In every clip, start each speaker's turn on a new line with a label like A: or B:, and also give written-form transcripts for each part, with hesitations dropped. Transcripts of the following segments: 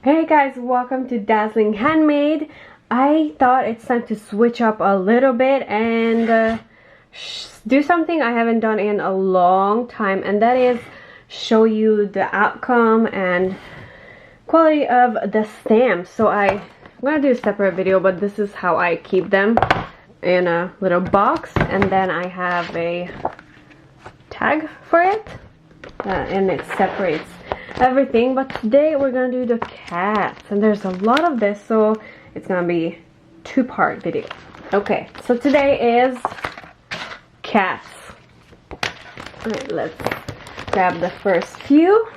A: Hey guys, welcome to Dazzling Handmade. I thought it's time to switch up a little bit and do something I haven't done in a long time, and that is show you the outcome and quality of the stamps. So I'm gonna do a separate video, but this is how I keep them in a little box, and then I have a tag for it and it separates everything. But today we're gonna do the cats, and there's a lot of this, so it's gonna be two-part video. Okay, so today is cats. Alright, let's grab the first few.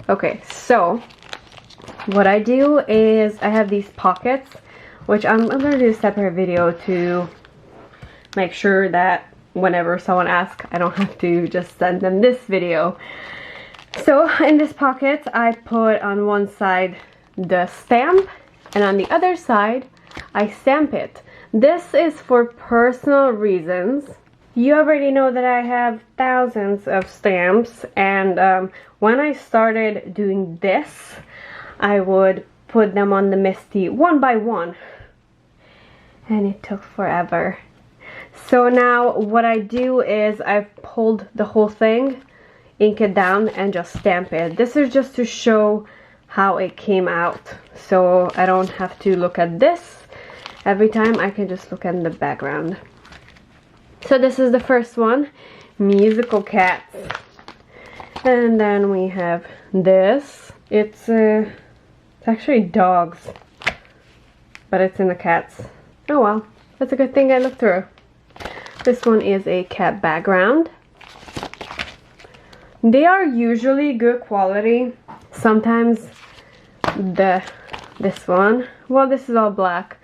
A: Okay, so what I do is I have these pockets, which I'm gonna do a separate video to make sure that whenever someone asks, I don't have to just send them this video. So in this pocket, I put on one side the stamp, and on the other side, I stamp it. This is for personal reasons. You already know that I have thousands of stamps, and when I started doing this, I would put them on the MISTI one by one, and it took forever. So now what I do is I've pulled the whole thing, ink it down, and just stamp it. This is just to show how it came out, so I don't have to look at this every time. I can just look at the background. So this is the first one, musical cats. And then we have this. It's actually dogs, but it's in the cats. Oh well, that's a good thing I looked through. This one is a cat background. They are usually good quality. Sometimes this one, well, this is all black,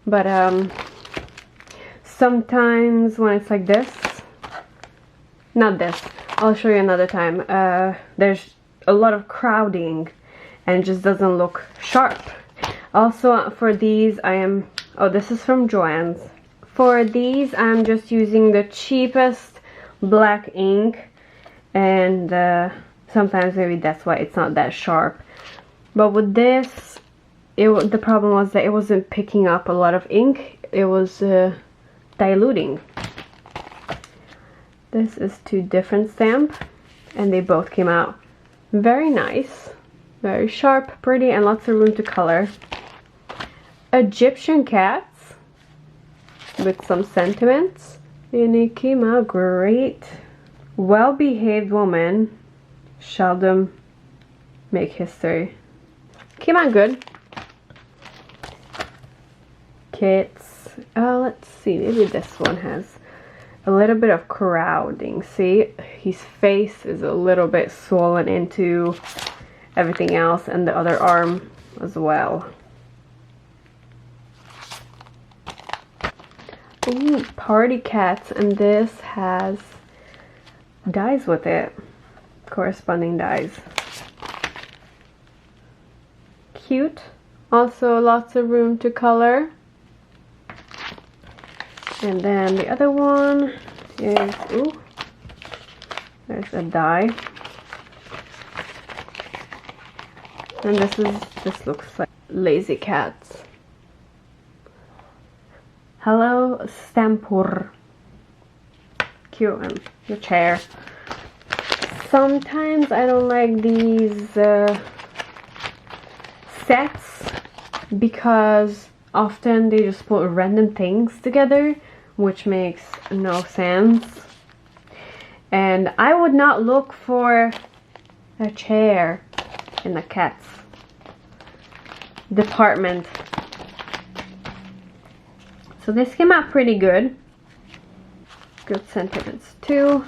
A: but sometimes when it's like this, not this, I'll show you another time, there's a lot of crowding and it just doesn't look sharp. Also for these oh, this is from Joann's. For these I'm just using the cheapest black ink, and sometimes maybe that's why it's not that sharp. But with this, the problem was that it wasn't picking up a lot of ink. It was diluting. This is two different stamps, and they both came out very nice, very sharp, pretty, and lots of room to color. Egyptian cats with some sentiments, and it came out great. Well-behaved woman, seldom make history. Came out good. Kids. Let's see, maybe this one has a little bit of crowding. See, his face is a little bit swollen into everything else, and the other arm as well. Ooh, party cats, and this has dies with it, corresponding dies. Cute. Also lots of room to color. And then the other one is, ooh, there's a die. And this looks like lazy cats. Hello Stampur. Cute, and the chair. Sometimes I don't like these sets because often they just put random things together, which makes no sense. And I would not look for a chair in the cats department. So this came out pretty good. Good sentiments too.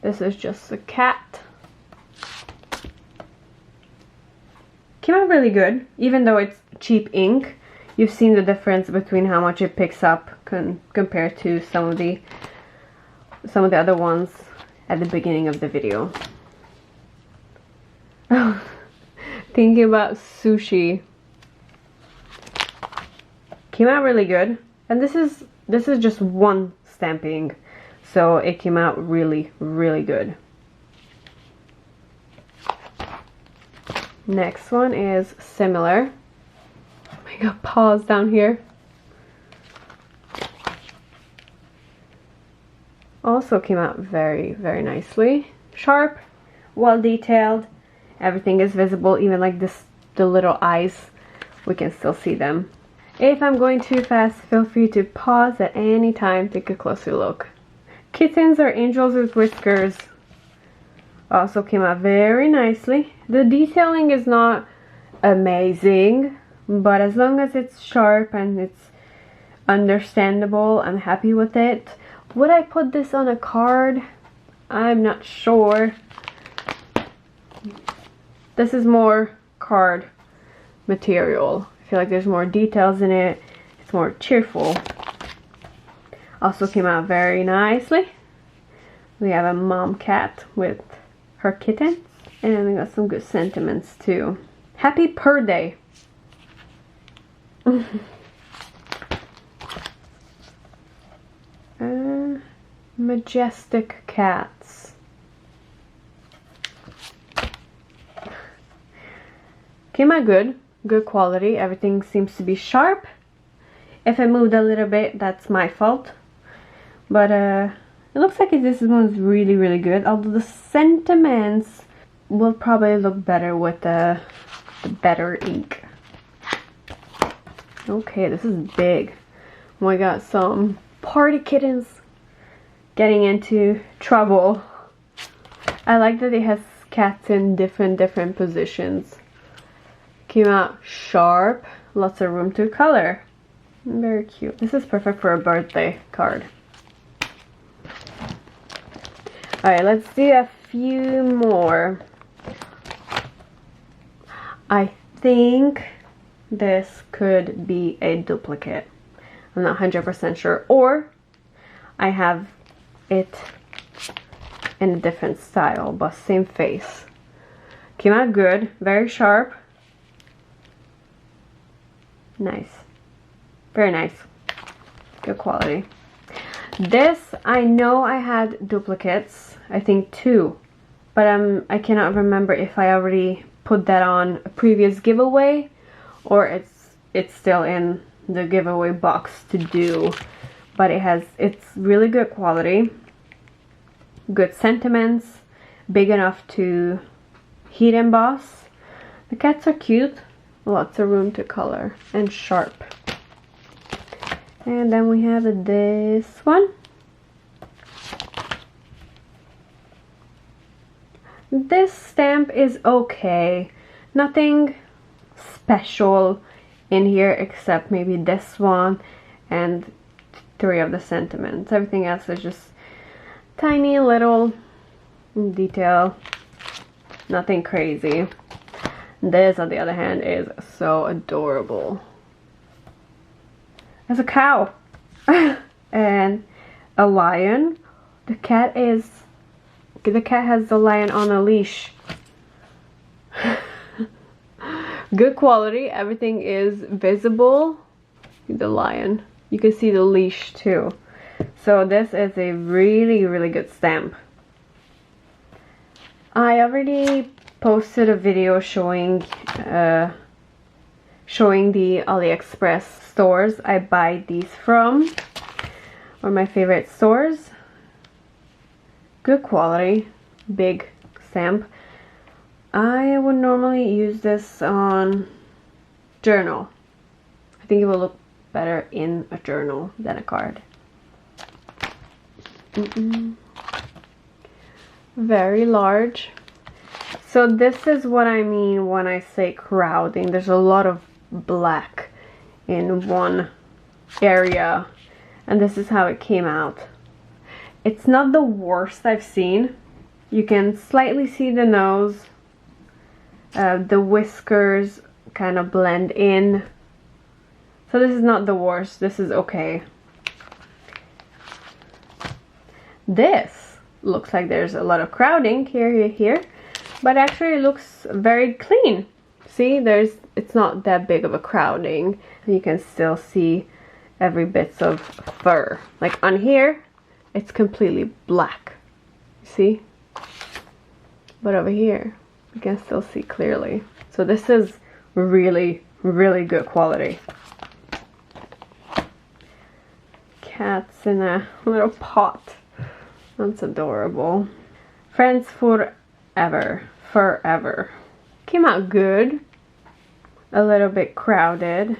A: This is just a cat. Came out really good, even though it's cheap ink. You've seen the difference between how much it picks up compared to some of the other ones at the beginning of the video. Thinking about sushi. Came out really good, and this is just one stamping. So it came out really, really good. Next one is similar. I got paws down here. Also came out very, very nicely. Sharp, well detailed. Everything is visible, even like this, the little eyes. We can still see them. If I'm going too fast, feel free to pause at any time, take a closer look. Kittens are angels with whiskers. Also came out very nicely. The detailing is not amazing, but as long as it's sharp and it's understandable, I'm happy with it. Would I put this on a card? I'm not sure. This is more card material. I feel like there's more details in it. It's more cheerful. Also came out very nicely. We have a mom cat with her kittens, and we got some good sentiments too. Happy Purr Day. Majestic cats. Came out good quality. Everything seems to be sharp. If I moved a little bit, that's my fault. But it looks like this one's really, really good. Although the sentiments will probably look better with the better ink. Okay, this is big. We got some party kittens getting into trouble. I like that it has cats in different positions. Came out sharp, lots of room to color. Very cute. This is perfect for a birthday card. Alright, let's do a few more. I think this could be a duplicate. I'm not 100% sure. Or I have it in a different style, but same face. Came out good, very sharp. Nice. Very nice. Good quality. This, I know I had duplicates. I think 2. But I cannot remember if I already put that on a previous giveaway or it's still in the giveaway box to do. But it's really good quality. Good sentiments. Big enough to heat emboss. The cats are cute. Lots of room to color and sharp. And then we have this one. This stamp is okay. Nothing special in here except maybe this one and 3 of the sentiments. Everything else is just tiny little detail. Nothing crazy. This, on the other hand, is so adorable. There's a cow and a lion. The cat has the lion on a leash. Good quality. Everything is visible. The lion. You can see the leash too. So this is a really, really good stamp. I already posted a video showing the AliExpress stores I buy these from, or my favorite stores. Good quality, big stamp. I would normally use this on journal. I think it will look better in a journal than a card. Very large. So this is what I mean when I say crowding. There's a lot of black in one area, and this is how it came out. It's not the worst I've seen. You can slightly see the nose. The whiskers kind of blend in. So this is not the worst. This is okay. This looks like there's a lot of crowding here. But actually it looks very clean. See, it's not that big of a crowding. And you can still see every bits of fur. Like on here, it's completely black. See? But over here, you can still see clearly. So this is really, really good quality. Cats in a little pot. That's adorable. Friends forever. Forever. Came out good. A little bit crowded.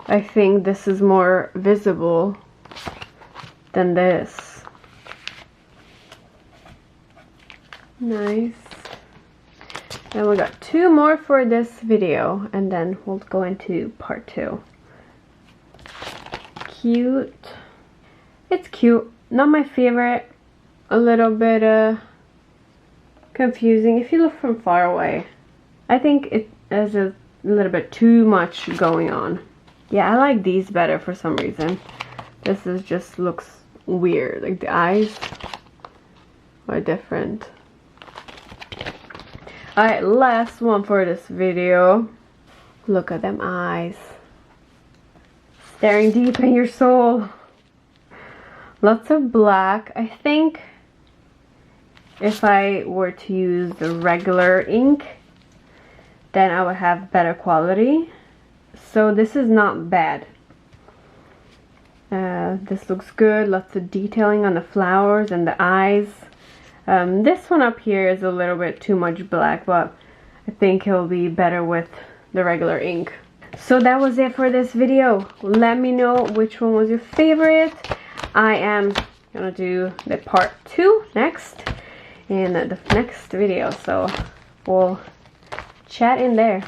A: I think this is more visible than this. Nice. And we got 2 more for this video, and then we'll go into part 2. Cute. It's cute. Not my favorite. A little bit confusing if you look from far away. I think it has a little bit too much going on. Yeah, I like these better for some reason. This is just looks weird. Like the eyes are different. Alright, last one for this video. Look at them eyes. Staring deep in your soul. Lots of black. I think if I were to use the regular ink, then I would have better quality. So this is not bad. This looks good. Lots of detailing on the flowers and the eyes. This one up here is a little bit too much black, but I think it'll be better with the regular ink. So that was it for this video. Let me know which one was your favorite. I am gonna do the part 2 next in the next video, so we'll chat in there.